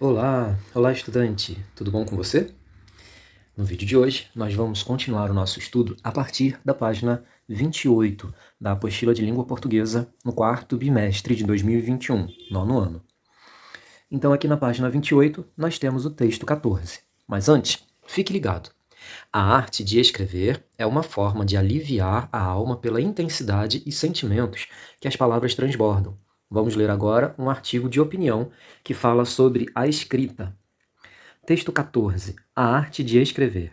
Olá estudante, tudo bom com você? No vídeo de hoje, nós vamos continuar o nosso estudo a partir da página 28 da apostila de língua portuguesa no quarto bimestre de 2021, nono ano. Então aqui na página 28 nós temos o texto 14, mas antes, fique ligado. A arte de escrever é uma forma de aliviar a alma pela intensidade e sentimentos que as palavras transbordam. Vamos ler agora um artigo de opinião que fala sobre a escrita. Texto 14. A arte de escrever.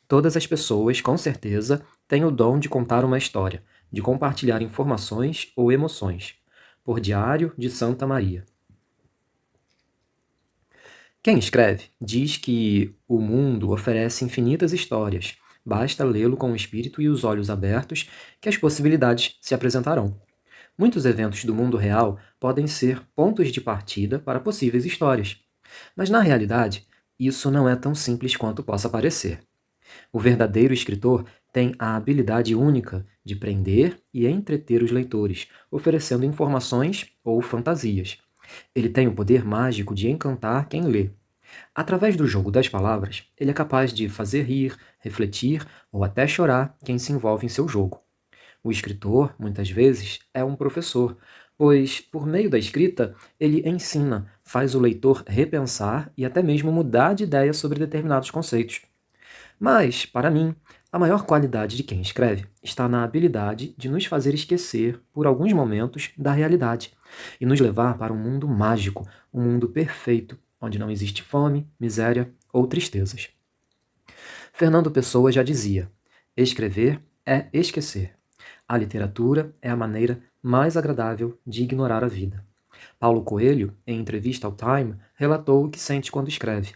Todas as pessoas, com certeza, têm o dom de contar uma história, de compartilhar informações ou emoções. Por Diário de Santa Maria. Quem escreve diz que o mundo oferece infinitas histórias. Basta lê-lo com o espírito e os olhos abertos que as possibilidades se apresentarão. Muitos eventos do mundo real podem ser pontos de partida para possíveis histórias. Mas, na realidade, isso não é tão simples quanto possa parecer. O verdadeiro escritor tem a habilidade única de prender e entreter os leitores, oferecendo informações ou fantasias. Ele tem o poder mágico de encantar quem lê. Através do jogo das palavras, ele é capaz de fazer rir, refletir ou até chorar quem se envolve em seu jogo. O escritor, muitas vezes, é um professor, pois, por meio da escrita, ele ensina, faz o leitor repensar e até mesmo mudar de ideia sobre determinados conceitos. Mas, para mim, a maior qualidade de quem escreve está na habilidade de nos fazer esquecer, por alguns momentos, da realidade e nos levar para um mundo mágico, um mundo perfeito, onde não existe fome, miséria ou tristezas. Fernando Pessoa já dizia: escrever é esquecer. A literatura é a maneira mais agradável de ignorar a vida. Paulo Coelho, em entrevista ao Time, relatou o que sente quando escreve.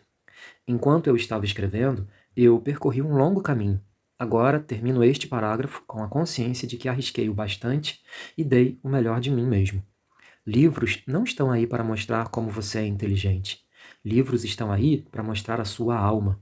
Enquanto eu estava escrevendo, eu percorri um longo caminho. Agora termino este parágrafo com a consciência de que arrisquei o bastante e dei o melhor de mim mesmo. Livros não estão aí para mostrar como você é inteligente. Livros estão aí para mostrar a sua alma.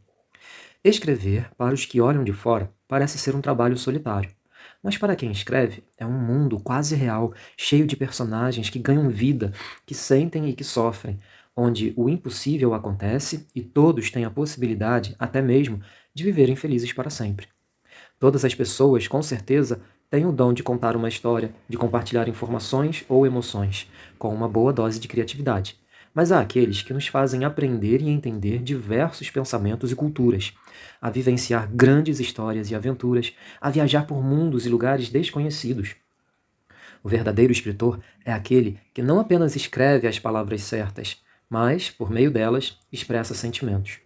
Escrever, para os que olham de fora, parece ser um trabalho solitário. Mas para quem escreve, é um mundo quase real, cheio de personagens que ganham vida, que sentem e que sofrem, onde o impossível acontece e todos têm a possibilidade, até mesmo, de viverem felizes para sempre. Todas as pessoas, com certeza, têm o dom de contar uma história, de compartilhar informações ou emoções, com uma boa dose de criatividade. Mas há aqueles que nos fazem aprender e entender diversos pensamentos e culturas, a vivenciar grandes histórias e aventuras, a viajar por mundos e lugares desconhecidos. O verdadeiro escritor é aquele que não apenas escreve as palavras certas, mas, por meio delas, expressa sentimentos.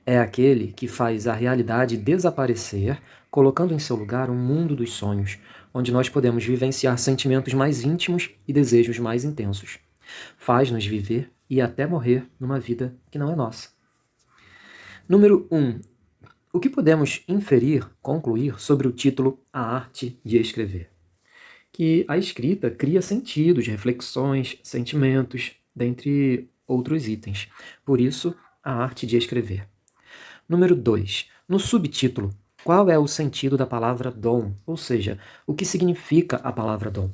É aquele que faz a realidade desaparecer, colocando em seu lugar um mundo dos sonhos, onde nós podemos vivenciar sentimentos mais íntimos e desejos mais intensos. Faz-nos viver e até morrer numa vida que não é nossa. Número 1. O que podemos inferir, concluir sobre o título A Arte de Escrever? Que a escrita cria sentidos, reflexões, sentimentos, dentre outros itens. Por isso, a arte de escrever. Número 2. No subtítulo, qual é o sentido da palavra dom? Ou seja, o que significa a palavra dom?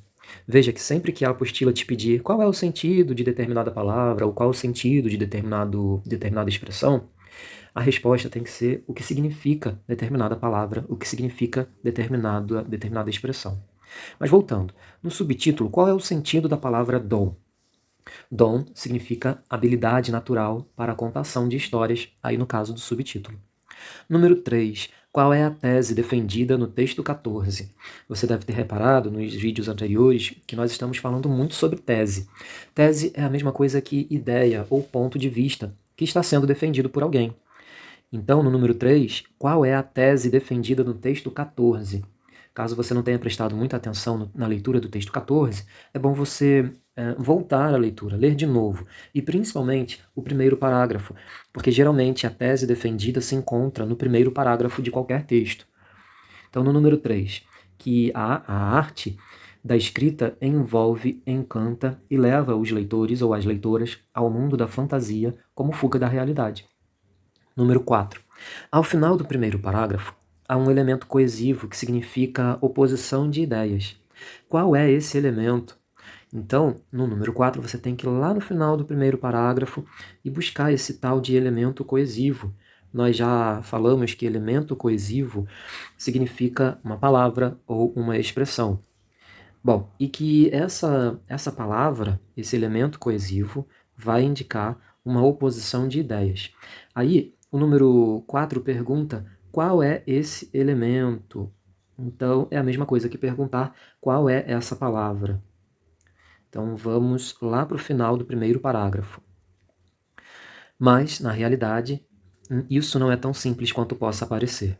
Veja que sempre que a apostila te pedir qual é o sentido de determinada palavra ou qual é o sentido de determinada expressão, a resposta tem que ser o que significa determinada palavra, o que significa determinada expressão. Mas voltando, no subtítulo, qual é o sentido da palavra dom? Dom significa habilidade natural para a contação de histórias, aí no caso do subtítulo. Número 3. Qual é a tese defendida no texto 14? Você deve ter reparado nos vídeos anteriores que nós estamos falando muito sobre tese. Tese é a mesma coisa que ideia ou ponto de vista que está sendo defendido por alguém. Então, no número 3, qual é a tese defendida no texto 14? Caso você não tenha prestado muita atenção na leitura do texto 14, é bom você voltar à leitura, ler de novo, e principalmente o primeiro parágrafo, porque geralmente a tese defendida se encontra no primeiro parágrafo de qualquer texto. Então, no número 3, que a arte da escrita envolve, encanta e leva os leitores ou as leitoras ao mundo da fantasia como fuga da realidade. Número 4. Ao final do primeiro parágrafo, há um elemento coesivo que significa oposição de ideias. Qual é esse elemento? Então, no número 4, você tem que ir lá no final do primeiro parágrafo e buscar esse tal de elemento coesivo. Nós já falamos que elemento coesivo significa uma palavra ou uma expressão. Bom, e que essa palavra, esse elemento coesivo, vai indicar uma oposição de ideias. Aí, o número 4 pergunta qual é esse elemento. Então, é a mesma coisa que perguntar qual é essa palavra. Então, vamos lá para o final do primeiro parágrafo. Mas, na realidade, isso não é tão simples quanto possa parecer.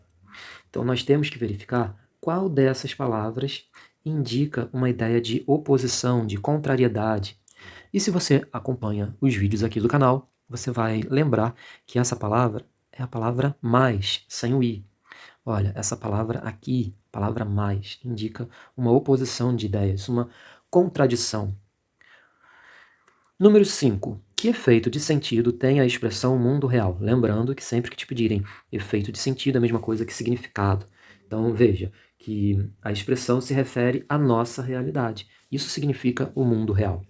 Então, nós temos que verificar qual dessas palavras indica uma ideia de oposição, de contrariedade. E se você acompanha os vídeos aqui do canal, você vai lembrar que essa palavra é a palavra mais, sem o i. Olha, essa palavra aqui, palavra mais, indica uma oposição de ideias, uma contradição. Número 5. Que efeito de sentido tem a expressão mundo real? Lembrando que sempre que te pedirem efeito de sentido é a mesma coisa que significado. Então veja que a expressão se refere à nossa realidade. Isso significa o mundo real.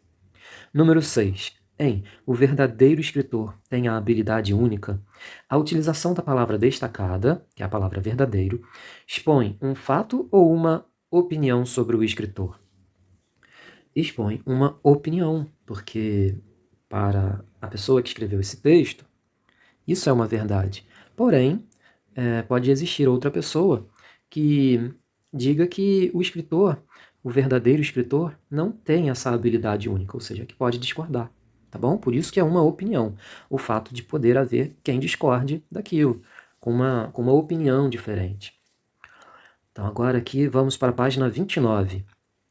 Número 6. O verdadeiro escritor tem a habilidade única. A utilização da palavra destacada, que é a palavra verdadeiro, expõe um fato ou uma opinião sobre o escritor? Expõe uma opinião, porque para a pessoa que escreveu esse texto, isso é uma verdade. Porém, pode existir outra pessoa que diga que o escritor, o verdadeiro escritor, não tem essa habilidade única, ou seja, que pode discordar, tá bom? Por isso que é uma opinião, o fato de poder haver quem discorde daquilo, com uma opinião diferente. Então agora aqui vamos para a página 29.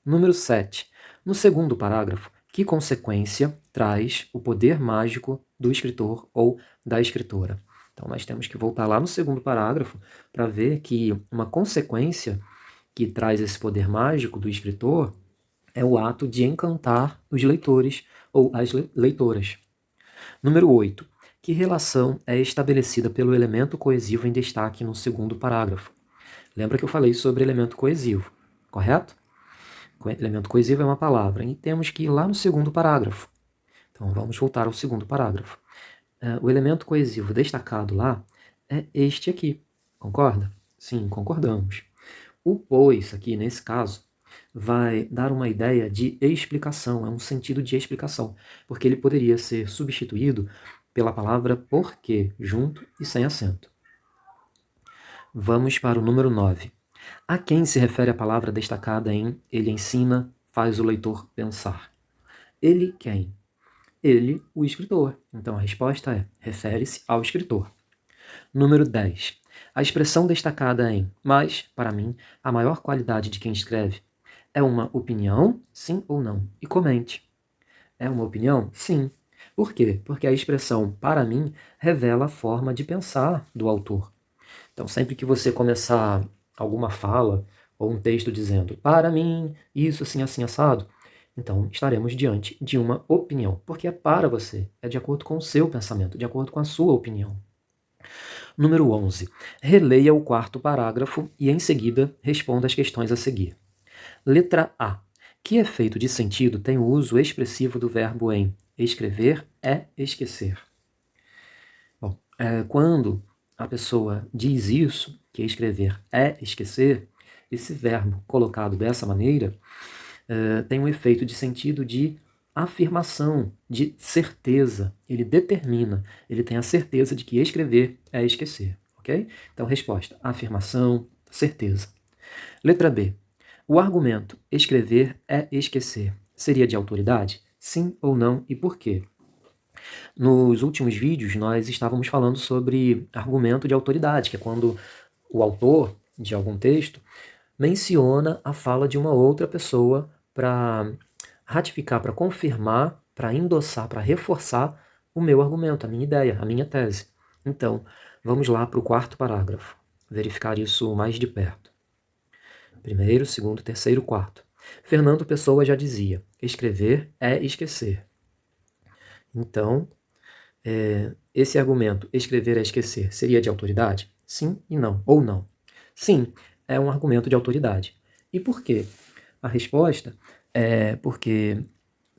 Número 7. No segundo parágrafo, que consequência traz o poder mágico do escritor ou da escritora? Então nós temos que voltar lá no segundo parágrafo para ver que uma consequência que traz esse poder mágico do escritor é o ato de encantar os leitores ou as leitoras. Número 8. Que relação é estabelecida pelo elemento coesivo em destaque no segundo parágrafo? Lembra que eu falei sobre elemento coesivo, correto? Elemento coesivo é uma palavra e temos que ir lá no segundo parágrafo. Então vamos voltar ao segundo parágrafo. O elemento coesivo destacado lá é este aqui, concorda? Sim, concordamos. O pois aqui, nesse caso, vai dar uma ideia de explicação, é um sentido de explicação, porque ele poderia ser substituído pela palavra porque, junto e sem acento. Vamos para o número 9. A quem se refere a palavra destacada em ele ensina, faz o leitor pensar? Ele quem? Ele, o escritor. Então a resposta é, refere-se ao escritor. Número 10. A expressão destacada em mas, para mim, a maior qualidade de quem escreve é uma opinião, sim ou não? E comente. É uma opinião? Sim. Por quê? Porque a expressão para mim revela a forma de pensar do autor. Então, sempre que você começar alguma fala ou um texto dizendo para mim, isso assim, assim, assado, então estaremos diante de uma opinião, porque é para você, é de acordo com o seu pensamento, de acordo com a sua opinião. Número 11. Releia o quarto parágrafo e, em seguida, responda as questões a seguir. Letra A. Que efeito de sentido tem o uso expressivo do verbo em escrever é esquecer? Bom, quando a pessoa diz isso, que escrever é esquecer, esse verbo colocado dessa maneira tem um efeito de sentido de afirmação, de certeza. Ele determina, ele tem a certeza de que escrever é esquecer, ok? Então, resposta, afirmação, certeza. Letra B. O argumento escrever é esquecer seria de autoridade? Sim ou não e por quê? Nos últimos vídeos, nós estávamos falando sobre argumento de autoridade, que é quando o autor de algum texto menciona a fala de uma outra pessoa para ratificar, para confirmar, para endossar, para reforçar o meu argumento, a minha ideia, a minha tese. Então, vamos lá para o quarto parágrafo, verificar isso mais de perto. Primeiro, segundo, terceiro, quarto. Fernando Pessoa já dizia, escrever é esquecer. Então, esse argumento, escrever é esquecer, seria de autoridade? Sim e não, ou não. Sim, é um argumento de autoridade. E por quê? A resposta é porque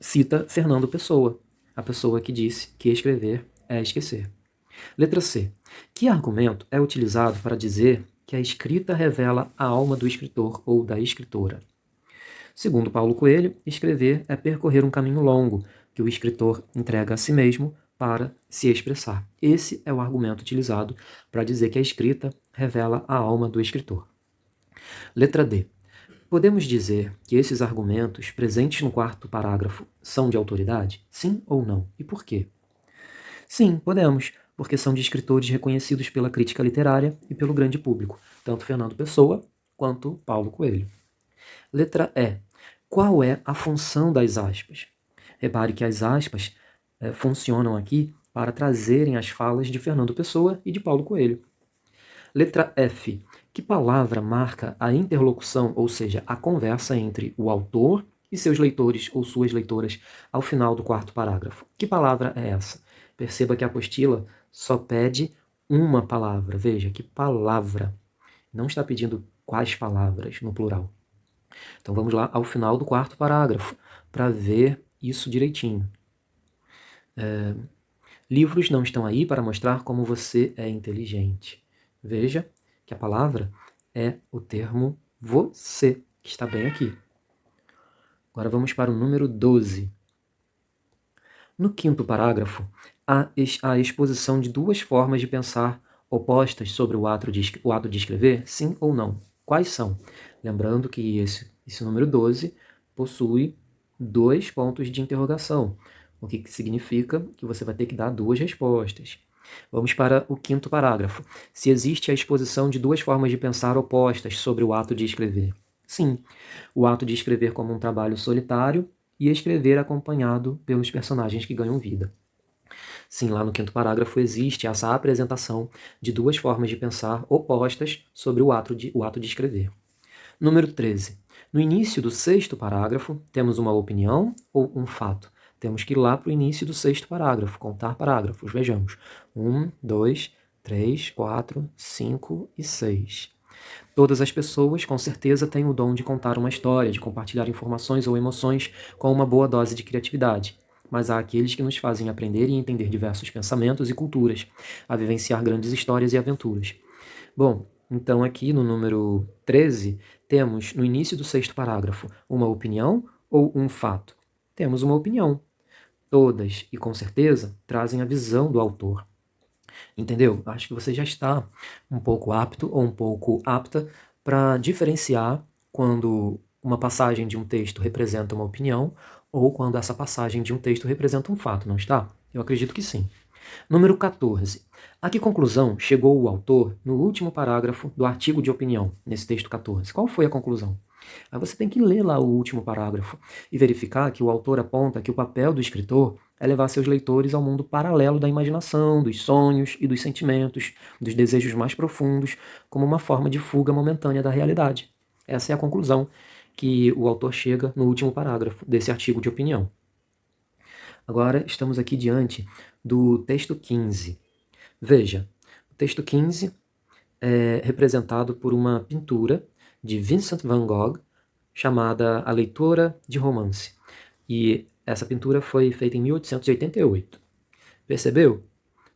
cita Fernando Pessoa, a pessoa que disse que escrever é esquecer. Letra C. Que argumento é utilizado para dizer que a escrita revela a alma do escritor ou da escritora? Segundo Paulo Coelho, escrever é percorrer um caminho longo que o escritor entrega a si mesmo para se expressar. Esse é o argumento utilizado para dizer que a escrita revela a alma do escritor. Letra D. Podemos dizer que esses argumentos presentes no quarto parágrafo são de autoridade? Sim ou não? E por quê? Sim, podemos, porque são de escritores reconhecidos pela crítica literária e pelo grande público, tanto Fernando Pessoa quanto Paulo Coelho. Letra E. Qual é a função das aspas? Repare que as aspas funcionam aqui para trazerem as falas de Fernando Pessoa e de Paulo Coelho. Letra F. Que palavra marca a interlocução, ou seja, a conversa entre o autor e seus leitores ou suas leitoras ao final do quarto parágrafo? Que palavra é essa? Perceba que a apostila só pede uma palavra. Veja, que palavra. Não está pedindo quais palavras no plural. Então vamos lá ao final do quarto parágrafo para ver isso direitinho. Livros não estão aí para mostrar como você é inteligente. Veja que a palavra é o termo você, que está bem aqui. Agora vamos para o número 12. No quinto parágrafo, há a exposição de duas formas de pensar opostas sobre o ato de escrever, sim ou não. Quais são? Lembrando que esse número 12 possui dois pontos de interrogação, o que significa que você vai ter que dar duas respostas. Vamos para o quinto parágrafo. Se existe a exposição de duas formas de pensar opostas sobre o ato de escrever. Sim, o ato de escrever como um trabalho solitário e escrever acompanhado pelos personagens que ganham vida. Sim, lá no quinto parágrafo existe essa apresentação de duas formas de pensar opostas sobre o ato de escrever. Número 13. No início do sexto parágrafo, temos uma opinião ou um fato? Temos que ir lá para o início do sexto parágrafo, contar parágrafos. Vejamos. 1, 2, 3, 4, 5 e 6. Todas as pessoas, com certeza, têm o dom de contar uma história, de compartilhar informações ou emoções com uma boa dose de criatividade. Mas há aqueles que nos fazem aprender e entender diversos pensamentos e culturas, a vivenciar grandes histórias e aventuras. Bom, então aqui no número 13, temos no início do sexto parágrafo uma opinião ou um fato? Temos uma opinião. Todas, e com certeza, trazem a visão do autor. Entendeu? Acho que você já está um pouco apto ou um pouco apta para diferenciar quando uma passagem de um texto representa uma opinião ou quando essa passagem de um texto representa um fato, não está? Eu acredito que sim. Número 14. A que conclusão chegou o autor no último parágrafo do artigo de opinião, nesse texto 14? Qual foi a conclusão? Aí você tem que ler lá o último parágrafo e verificar que o autor aponta que o papel do escritor é levar seus leitores ao mundo paralelo da imaginação, dos sonhos e dos sentimentos, dos desejos mais profundos, como uma forma de fuga momentânea da realidade. Essa é a conclusão que o autor chega no último parágrafo desse artigo de opinião. Agora estamos aqui diante do texto 15. Veja, o texto 15 é representado por uma pintura de Vincent van Gogh chamada A Leitora de Romance. E essa pintura foi feita em 1888. Percebeu?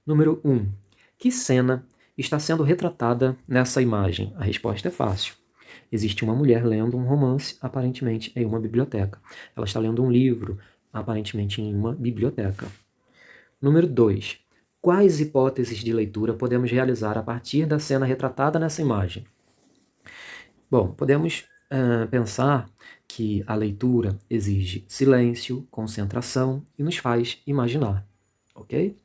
Número 1. Que cena está sendo retratada nessa imagem? A resposta é fácil. Existe uma mulher lendo um romance, aparentemente em uma biblioteca. Ela está lendo um livro, aparentemente em uma biblioteca. Número 2. Quais hipóteses de leitura podemos realizar a partir da cena retratada nessa imagem? Bom, podemos pensar que a leitura exige silêncio, concentração e nos faz imaginar, ok?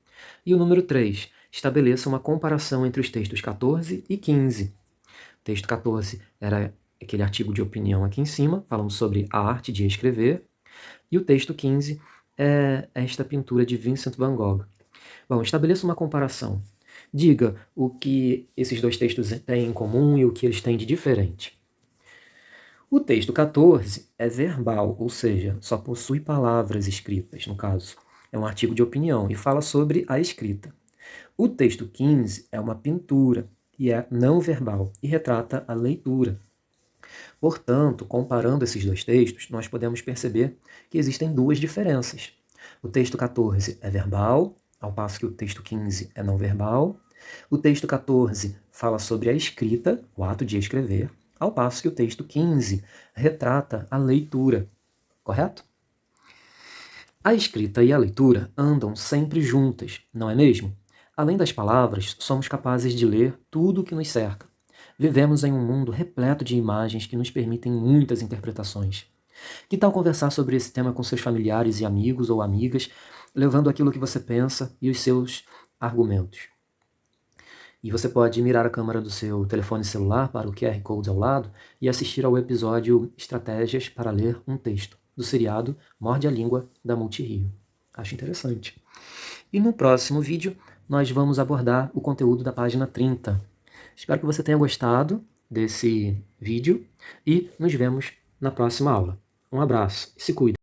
E o número 3, estabeleça uma comparação entre os textos 14 e 15. O texto 14 era aquele artigo de opinião aqui em cima, falando sobre a arte de escrever, e o texto 15 é esta pintura de Vincent van Gogh. Bom, estabeleça uma comparação. Diga o que esses dois textos têm em comum e o que eles têm de diferente. O texto 14 é verbal, ou seja, só possui palavras escritas, no caso. É um artigo de opinião e fala sobre a escrita. O texto 15 é uma pintura e é não verbal e retrata a leitura. Portanto, comparando esses dois textos, nós podemos perceber que existem duas diferenças. O texto 14 é verbal, ao passo que o texto 15 é não verbal. O texto 14 fala sobre a escrita, o ato de escrever, ao passo que o texto 15 retrata a leitura, correto? A escrita e a leitura andam sempre juntas, não é mesmo? Além das palavras, somos capazes de ler tudo o que nos cerca. Vivemos em um mundo repleto de imagens que nos permitem muitas interpretações. Que tal conversar sobre esse tema com seus familiares e amigos ou amigas, levando aquilo que você pensa e os seus argumentos? E você pode mirar a câmera do seu telefone celular para o QR Code ao lado e assistir ao episódio Estratégias para Ler um Texto, do seriado Morde a Língua, da Multirio. Acho interessante. E no próximo vídeo, nós vamos abordar o conteúdo da página 30. Espero que você tenha gostado desse vídeo e nos vemos na próxima aula. Um abraço e se cuide!